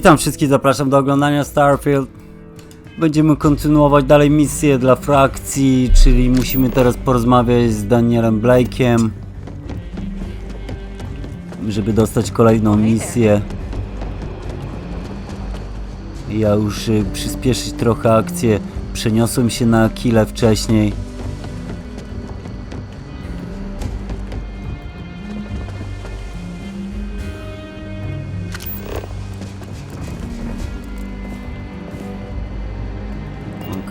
Witam wszystkich, zapraszam do oglądania Starfield. Będziemy kontynuować dalej misję dla frakcji, czyli musimy teraz porozmawiać z Danielem Blake'iem, żeby dostać kolejną misję. Ja już przyspieszyć trochę akcję, przeniosłem się na chwilę wcześniej.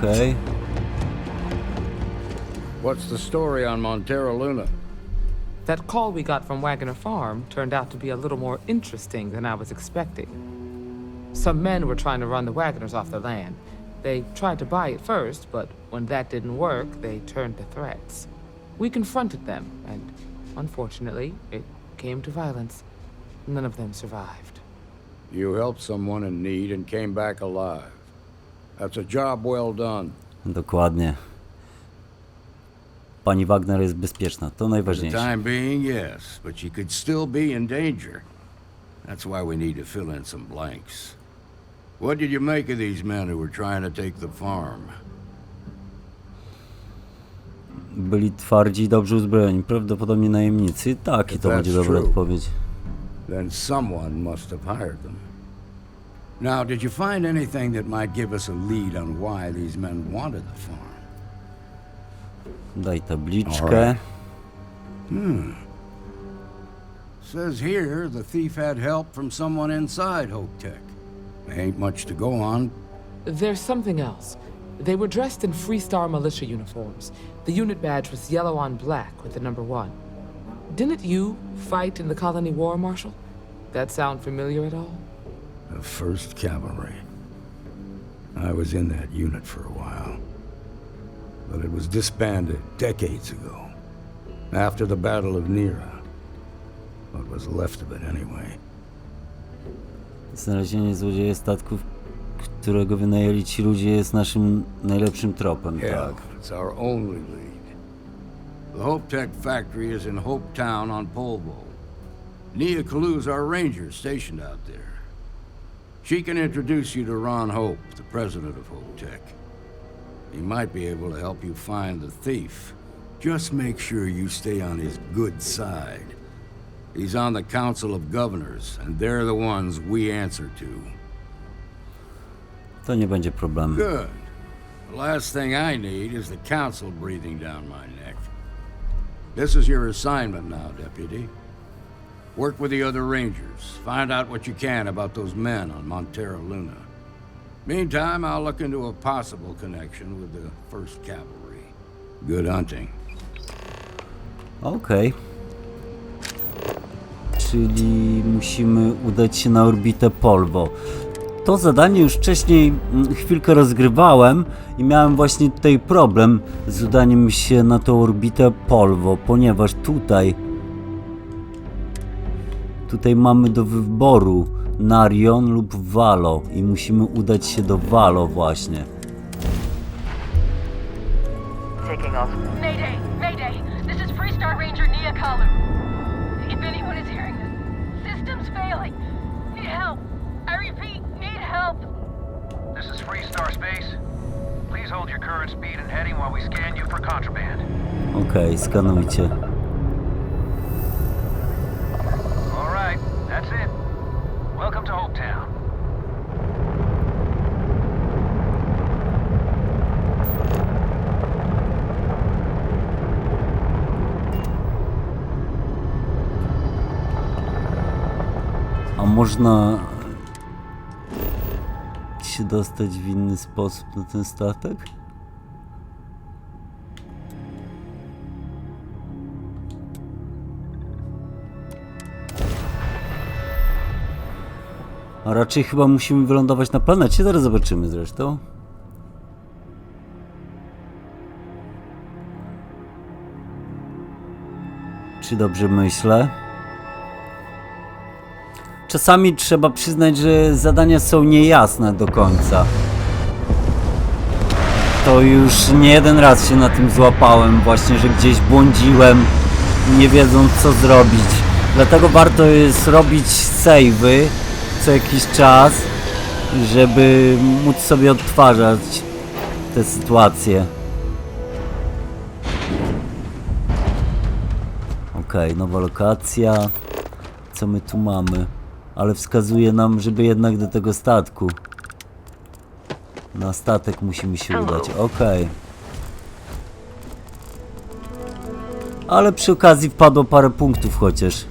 Okay. What's the story on Montero Luna? That call we got from Wagner Farm turned out to be a little more interesting than I was expecting. Some men were trying to run the Wagners off their land. They tried to buy it first, but when that didn't work, they turned to threats. We confronted them, and unfortunately, it came to violence. None of them survived. You helped someone in need and came back alive. That's a job well done. Dokładnie. Pani Wagner jest bezpieczna, to For the najważniejsze. time being, yes, but she could still be in danger. That's why we need to fill in some blanks. What did you make of these men who were trying to take the farm? Byli twardzi i dobrze uzbrojeni, prawdopodobnie najemnicy. Tak, i to będzie dobra odpowiedź. Then someone must have hired them. Now, did you find anything that might give us a lead on why these men wanted the farm? Daj tabliczkę. Says here the thief had help from someone inside Hope Tech. Ain't much to go on. There's something else. They were dressed in Freestar militia uniforms. The unit badge was yellow on black with the number 1. Didn't you fight in the Colony War, Marshal? That sound familiar at all? The 1st Cavalry. I was in that unit for a while. But it was disbanded decades ago. After the Battle of Nera. What was left of it anyway. Znalezienie złodzieja statków, którego wynajęli ci ludzie, jest naszym najlepszym tropem, Yeah, tak. it's our only lead. The Hope Tech factory is in Hope Town on Polvo. Nia Kalu's our ranger stationed out there. She can introduce you to Ron Hope, the president of Hope Tech. He might be able to help you find the thief. Just make sure you stay on his good side. He's on the Council of Governors, and they're the ones we answer to. To nie będzie problemu. Good. The last thing I need is the Council breathing down my neck. This is your assignment now, Deputy. Work with the other Rangers. Find out what you can about those men on Montero Luna. Meantime, I'll look into a possible connection with the 1st Cavalry. Good hunting. Okej. Czyli musimy udać się na orbitę Polvo. To zadanie już wcześniej chwilkę rozgrywałem i miałem właśnie tutaj problem z udaniem się na tą orbitę Polvo, ponieważ tutaj mamy do wyboru Narion lub Valo i musimy udać się do Valo właśnie. Taking off. Mayday! Mayday! This is Freestar Ranger Nia Kalu. If anyone is hearing this, system's failing. Need help. I repeat, need help. This is Freestar Space. Please hold your current speed and heading while we scan you for contraband. Okej, skanujcie. All right, that's it. Welcome to Hope Town. A można się dostać w inny sposób na ten statek? A raczej chyba musimy wylądować na planecie, zaraz zobaczymy zresztą. Czy dobrze myślę? Czasami trzeba przyznać, że zadania są niejasne do końca. To już nie jeden raz się na tym złapałem, właśnie, że gdzieś błądziłem, nie wiedząc co zrobić. Dlatego warto jest robić save'y co jakiś czas, żeby móc sobie odtwarzać te sytuacje. Okej, nowa lokacja. Co my tu mamy? Ale wskazuje nam, żeby jednak do tego statku. Na statek musimy się udać. Okej. Ale przy okazji wpadło parę punktów chociaż.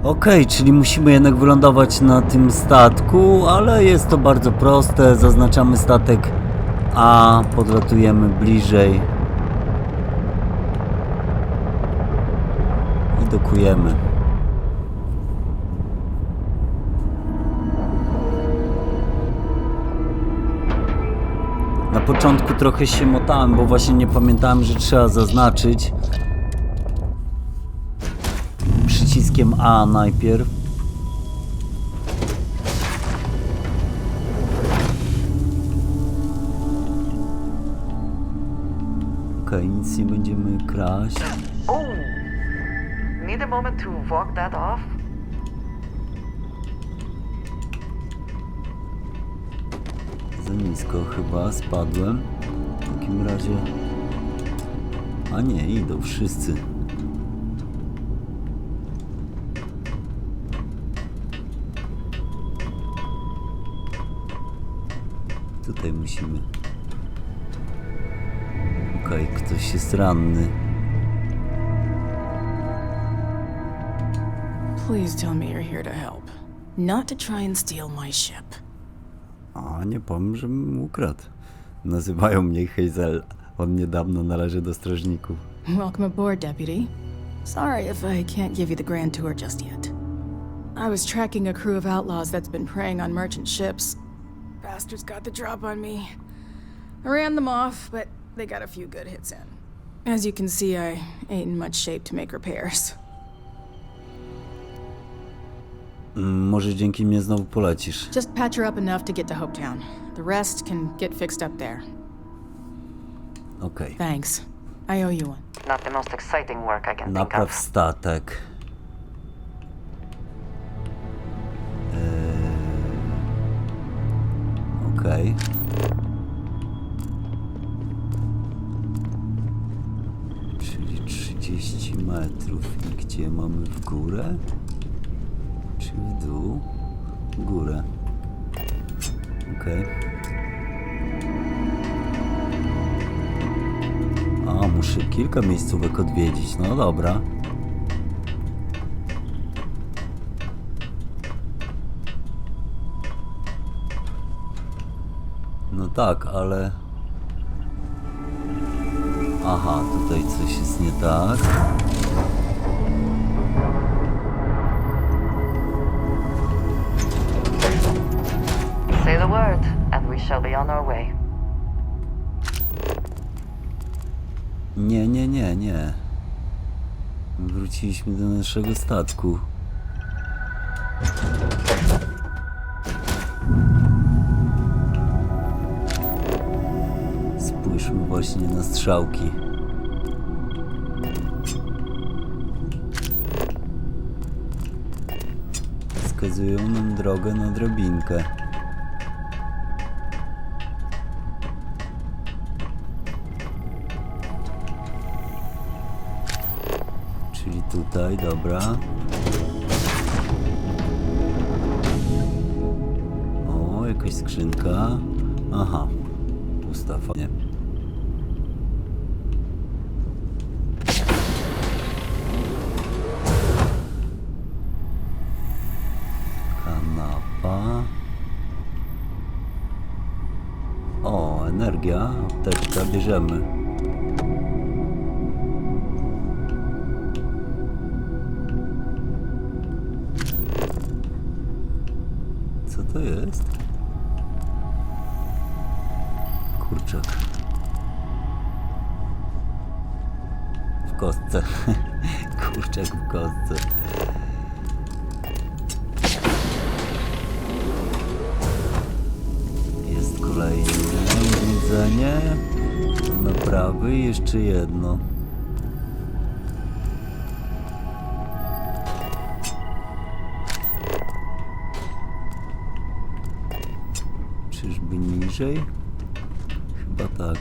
Okej, czyli musimy jednak wylądować na tym statku, ale jest to bardzo proste. Zaznaczamy statek A, podlatujemy bliżej i dokujemy. Na początku trochę się motałem, bo właśnie nie pamiętałem, że trzeba zaznaczyć przyciskiem A najpierw. Okej, nic nie będziemy kraść. Oh, need a moment to walk that off? Za nisko chyba, spadłem. W takim razie... A nie, idą wszyscy. Tutaj musimy. Okej, ktoś jest ranny. Please tell me you're here to help. Not to try and steal my ship. A nie powiem, żebym ukradł. Nazywają mnie Hazel. Od niedawna należy do strażników. Welcome aboard, Deputy. Sorry if I can't give you the grand tour just yet. I was tracking a crew of outlaws that's been preying on merchant ships. Bastards got the drop on me. I ran them off, but they got a few good hits in. As you can see, I ain't in much shape to make repairs. Może dzięki mnie znowu polecisz. Just patch her up enough to get to Hopetown. The rest can get fixed up there. Okej. Thanks. I owe you one. Not the most exciting work I can think Napraw of. statek. Okej. Czyli 30 metrów. I gdzie mamy w górę? Czy w dół? W górę. Okej. A, muszę kilka miejscówek odwiedzić. No dobra. No tak, ale... Aha, tutaj coś jest nie tak. Say the word, and we shall be on our way. Nie, nie, nie, nie. Wróciliśmy do naszego statku. Spójrzmy właśnie na strzałki. Wskazują nam drogę na drabinkę. Czyli tutaj, dobra. O, jakaś skrzynka. Aha, pusta fajnie. Kanapa. O, energia, apteczka, bierzemy. Co to jest? kurczak. W kostce. Kurczak w kostce. Jest kolejne jedzenie. Naprawy i jeszcze jedno. Czyżby niżej? Chyba tak.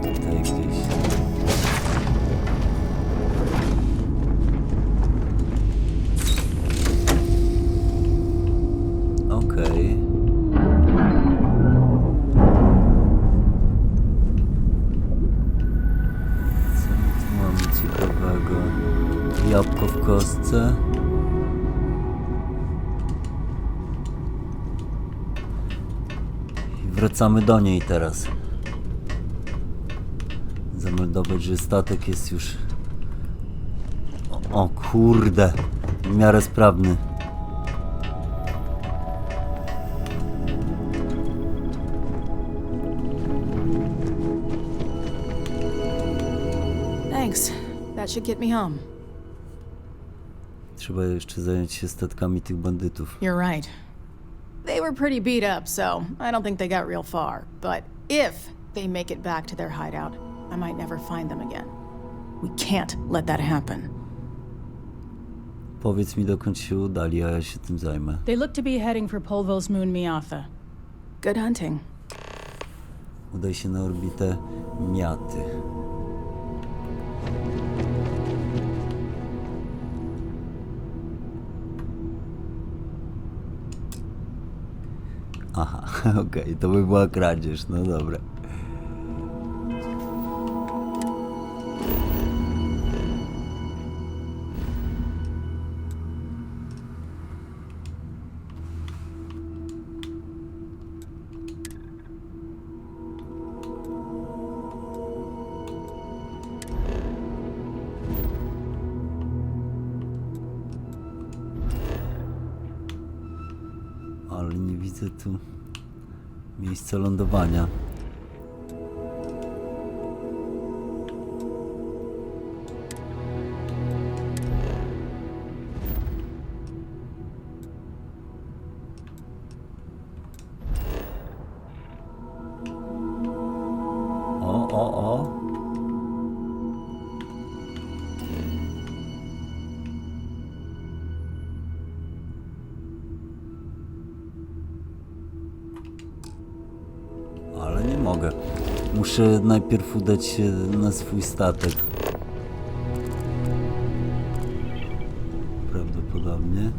Tutaj gdzieś. Okej. Co my tu mamy ciekawego? Jabłko w kostce. I wracamy do niej teraz. Zameldować, że statek jest już... O kurde. W miarę sprawny. Thanks. That should get me home. Trzeba jeszcze zająć się statkami tych bandytów. You're right. They were pretty beat up, so I don't think they got real far. But if they make it back to their hideout, I might never find them again. We can't let that happen. Powiedz mi, dokąd się udali, a ja się tym zajmę. They look to be heading for Polvo's moon Miatha. Good hunting. Udaj się na orbitę Miaty. Aha, okej, to by była kradzież, no dobra. Ale nie widzę tu miejsca lądowania. O. Ale nie mogę. Muszę najpierw udać się na swój statek. Prawdopodobnie.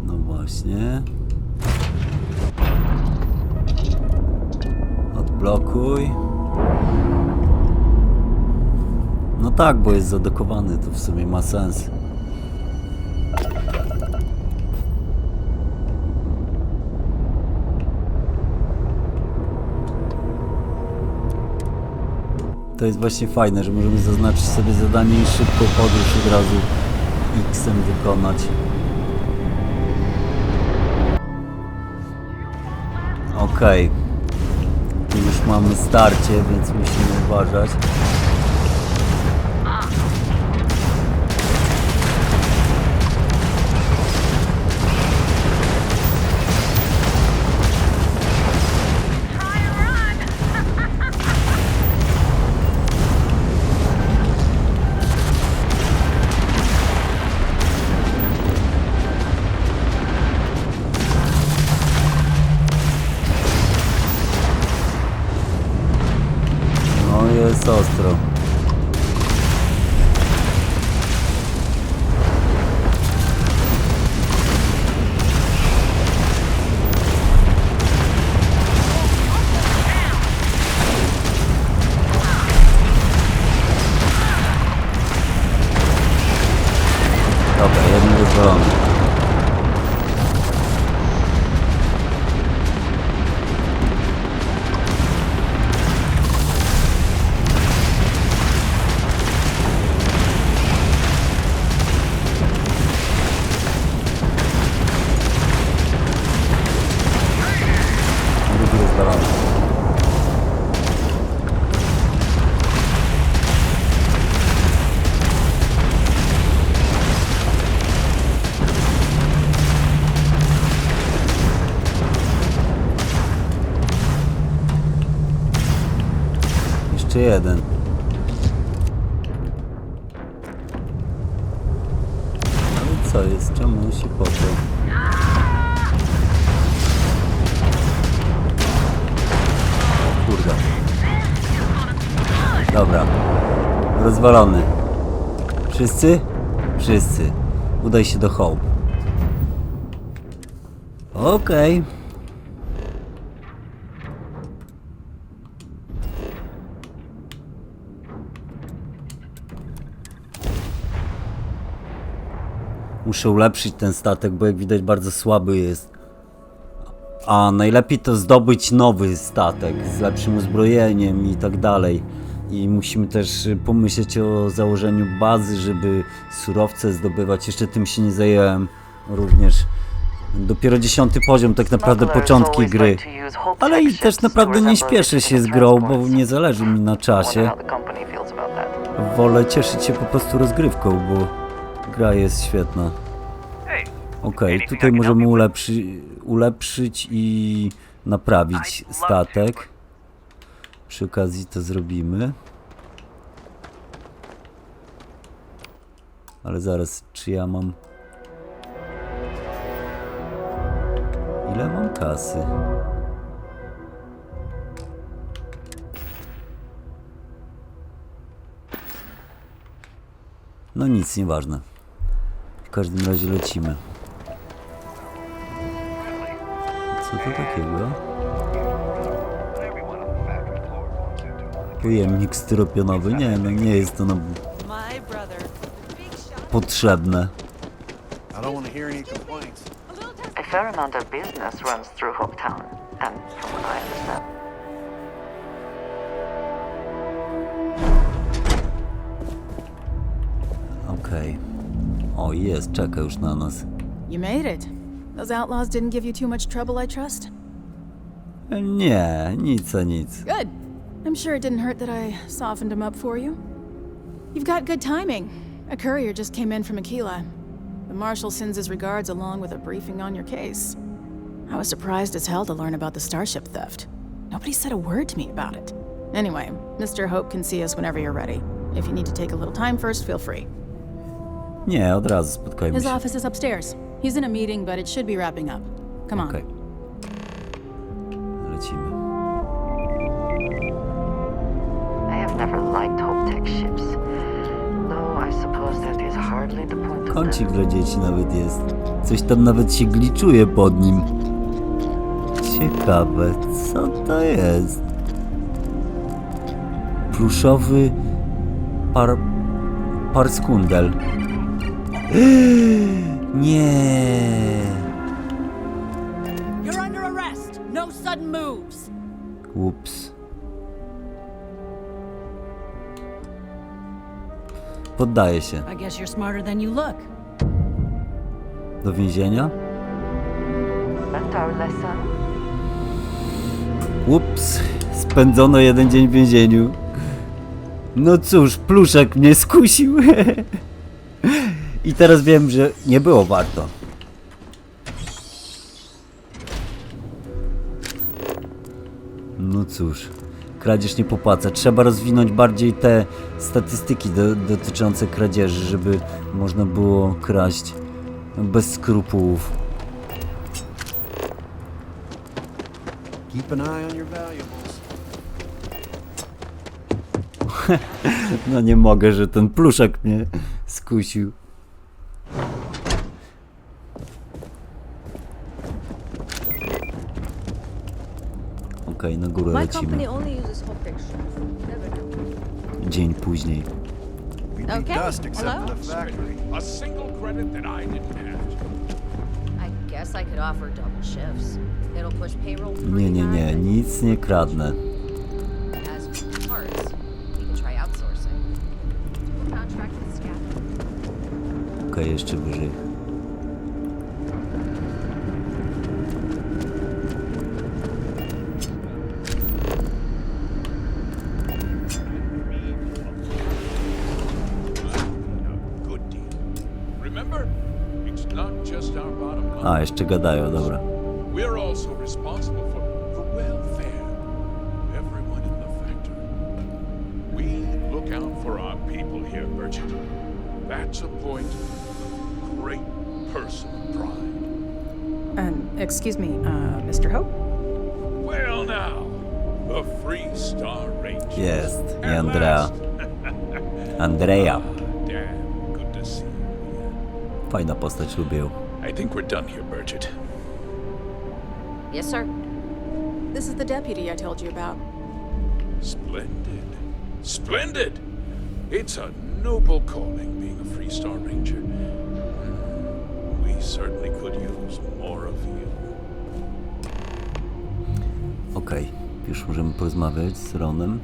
No właśnie. Odblokuj. No tak, bo jest zadokowany, to w sumie ma sens. To jest właśnie fajne, że możemy zaznaczyć sobie zadanie i szybko podróż od razu X-em wykonać. Okej. Tu już mamy starcie, więc musimy uważać. Jest ostro. Dobra, jeden wyzwolony. jeszcze jeden. Ale co jest? Czemu on się począł? O kurde. Dobra. Rozwalony. Wszyscy? Wszyscy. Udaj się do Hope. Okej. Muszę ulepszyć ten statek, bo jak widać bardzo słaby jest. A najlepiej to zdobyć nowy statek z lepszym uzbrojeniem i tak dalej. I musimy też pomyśleć o założeniu bazy, żeby surowce zdobywać. Jeszcze tym się nie zająłem również. Dopiero 10. poziom, tak naprawdę początki gry. Ale i też naprawdę nie śpieszę się z grą, bo nie zależy mi na czasie. Wolę cieszyć się po prostu rozgrywką, bo gra jest świetna. Okej, tutaj możemy ulepszyć i naprawić statek. Przy okazji to zrobimy. Ale zaraz, czy ja mam... Ile mam kasy? No nic, nieważne. W każdym razie lecimy. Co to takiego? Pojemnik styropianowy? Nie, no nie jest to nam potrzebne. A fair amount of business runs through Hopetown, and from what I understand. Okej. O, jest, czeka już na nas. You made it. Those outlaws didn't give you too much trouble, I trust? Nie, nic a nic. Good. I'm sure it didn't hurt that I softened him up for you. You've got good timing. A courier just came in from Aquila. The Marshal sends his regards along with a briefing on your case. I was surprised as hell to learn about the starship theft. Nobody said a word to me about it. Anyway, Mr. Hope can see us whenever you're ready. If you need to take a little time first, feel free. Nie, od razu spotkajmy His się. office is upstairs. He's in a meeting, but it should be wrapping up. Come on. Okej. Lecimy. I have never liked Hope-Tech ships, though I suppose that is hardly the point of Kącik them. dla dzieci nawet jest. Coś tam nawet się gliczuje pod nim. Ciekawe, co to jest? Pluszowy parskundel. Nie. You're under arrest. No sudden moves. Ups. Poddaję się. I guess you're smarter than you look. Do więzienia? Learned our lesson. Ups. Spędzono 1 dzień w więzieniu. No cóż, pluszek mnie skusił. I teraz wiem, że nie było warto. No cóż, kradzież nie popłaca. Trzeba rozwinąć bardziej te statystyki dotyczące kradzieży, żeby można było kraść bez skrupułów. Keep an eye on your valuables. No nie mogę, że ten pluszek mnie skusił. Okej, na górę lecimy. Dzień później. We need dust except for the factory. A single credit that I didn't have. I guess I could offer double shifts. It'll push payroll through Nie, nic nie kradnę. As for parts, we can try outsourcing. We'll contract with Scat. Okej, jeszcze wyżej. Good deal. Remember, it's not just our bottom line. A, jeszcze gadają, dobra. We're also responsible for the welfare of everyone in the factory. look out for our people here, Bridget. That's a point of great personal pride. Excuse me, Mr. Hope? Well now, the Free Star Rangers. Jest. I At Andrea. last. Andrea. Damn, good to see you. Fajna postać, lubię ją. I think we're done here, Bridget. Yes, sir. This is the deputy I told you about. Splendid. Splendid! It's a noble calling being a Free Star Ranger. We certainly could use more of you. Okej, już możemy porozmawiać z Ronem.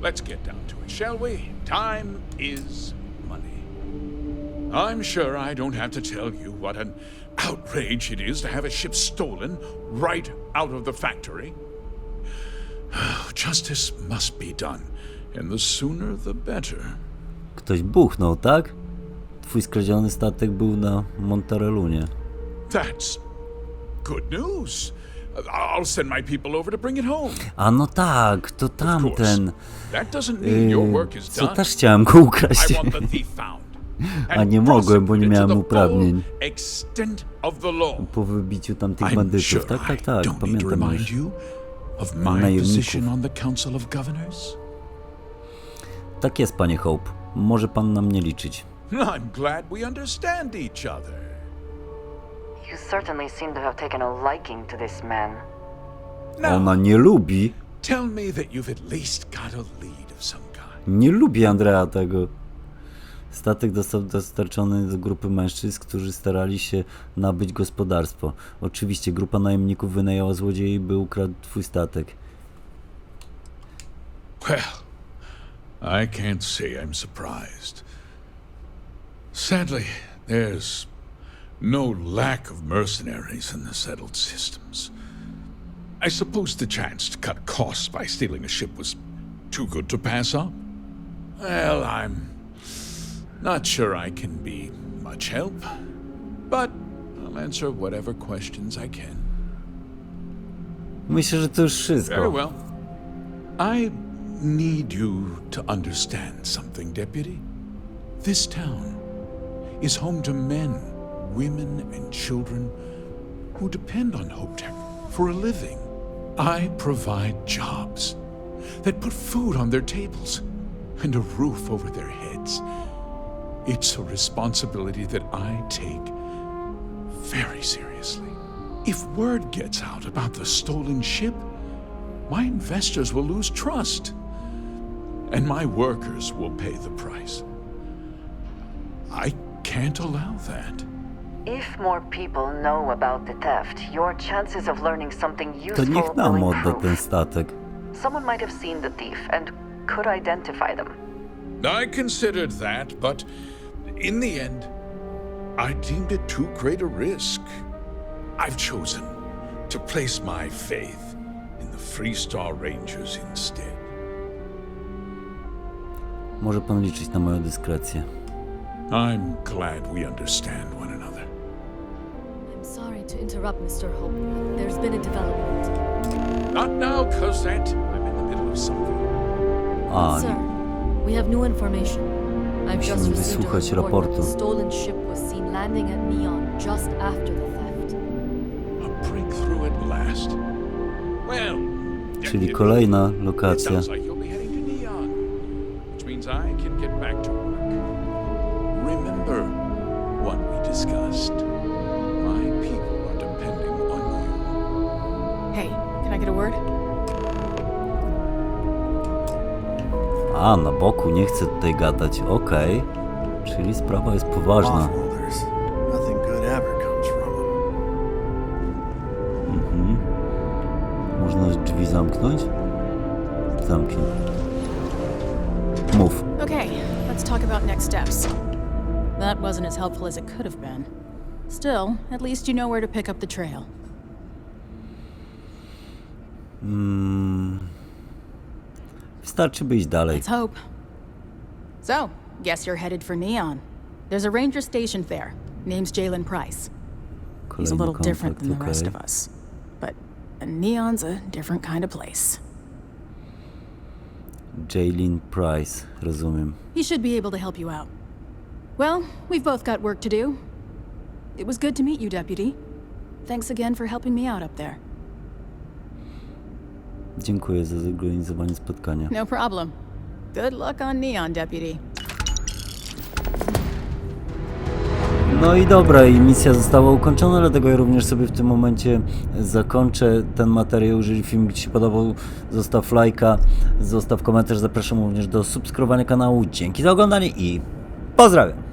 Let's get down to it, shall we? Time is money. I'm sure I don't have to tell you what an outrage it is to have a ship stolen right out of the factory. Justice must be done, and the sooner the better. Ktoś buchnął, tak? Twój skradziony statek był na Monterelunie. That's good news. I'll send my people over to bring it home. A no tak, to tamten. That doesn't mean your work is Co done. też chciałem go ukraść. I want the thief found. A nie mogłem, bo nie miałem uprawnień. Extent of the law. Po wybiciu tamtych I'm bandytów. sure Tak, I don't need to pamiętam remind już. you of my position on the Council of Governors. Tak jest, panie Hope. Może pan na mnie liczyć. I'm glad we understand each other. You certainly seem to have taken a liking to this man. Ona nie lubi. Tell me that you've at least got a lead of some kind. Nie lubi Andrea tego. Statek został dostarczony do grupy mężczyzn, którzy starali się nabyć gospodarstwo. Oczywiście grupa najemników wynajęła złodziei, by ukradł twój statek. Well, I can't say I'm surprised. Sadly, there's no lack of mercenaries in the settled systems. I suppose the chance to cut costs by stealing a ship was too good to pass up? Well, I'm not sure I can be much help, but I'll answer whatever questions I can. Myślę, że to już wszystko. Very well. I need you to understand something, Deputy. This town is home to men, women, and children who depend on HopeTech for a living. I provide jobs that put food on their tables and a roof over their heads. It's a responsibility that I take very seriously. If word gets out about the stolen ship, my investors will lose trust, and my workers will pay the price. I can't allow that. If more people know about the theft, your chances of learning something To useful niech will nam odda improve. ten statek. Someone might have seen the thief and could identify them. I considered that, but in the end, I deemed it too great a risk. I've chosen to place my faith in the Free Star Rangers instead. Może pan liczyć na moją dyskrecję. I'm glad we understand one another. I'm sorry to interrupt, Mr. Hope. There's been a development. Not now, Cosette. I'm in the middle of something. Sir, we have new information. I've just Musimy received a wysłuchać report that raportu. the stolen ship was seen landing at Neon just after the theft. A breakthrough at last. Well, Czyli kolejna it lokacja. sounds like you'll be heading to Neon, which means I can get back to work. Remember what we discussed. My people are depending on you. Hey, can I get a word? A, na boku, nie chcę tutaj gadać. Okej. Czyli sprawa jest poważna. Off-worlders. Nothing good ever comes from them. Można drzwi zamknąć? Zamknij. Mów. Okay, let's talk about next steps. That wasn't as helpful as it could have been. Still, at least you know where to pick up the trail. Wystarczy by iść dalej. Let's hope. So, guess you're headed for Neon. There's a ranger stationed there. Name's Jalen Price. He's a Kolejny little different than the kontakt, rest okej. of us. But Neon's a different kind of place. Jaylin Price, rozumiem. He should be able to help you out. Well, we've both got work to do. It was good to meet you, Deputy. Thanks again for helping me out up there. Dziękuję za zorganizowanie spotkania. No problem. Good luck on Neon, Deputy. No i dobra, i misja została ukończona, dlatego ja również sobie w tym momencie zakończę ten materiał. Jeżeli film Ci się podobał, zostaw lajka, zostaw komentarz, zapraszam również do subskrybowania kanału. Dzięki za oglądanie i pozdrawiam!